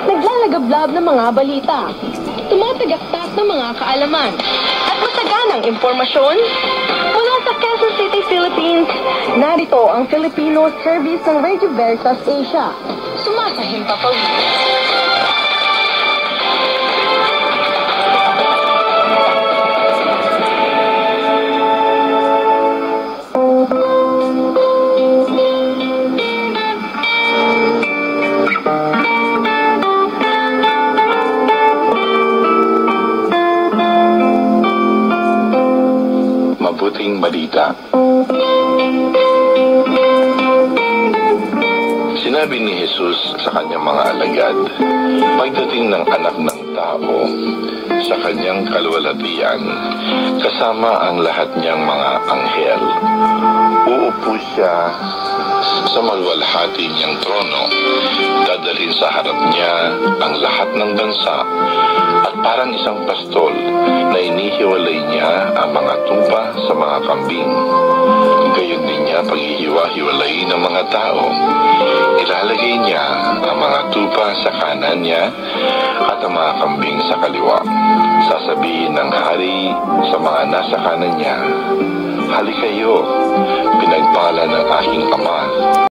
Naglalagablab ng mga balita, tumatagaktak ng mga kaalaman, at masaganang impormasyon mula sa Quezon City, Philippines. Narito ang Filipino Service ng Radio Veritas Asia. Sumasahim pa pawis. Mabuting balita. Sinabi ni Jesus sa kanyang mga alagad, pagdating ng anak ng tao sa kanyang kaluwalhatian, kasama ang lahat niyang mga anghel, uupo siya sa maluwalhati niyang trono, dadalhin sa harap niya ang lahat ng bansa, at parang isang pastol na inihiwalay niya ang mga tupa sa mga kambing. Gayon din niya paghihiwa-hiwalayin ng mga tao. Ilalagay niya ang mga tupa sa kanan niya at ang mga kambing sa kaliwa. Sasabihin ng hari sa mga nasa kanan niya, halikayo, pinagpala ng aking Ama.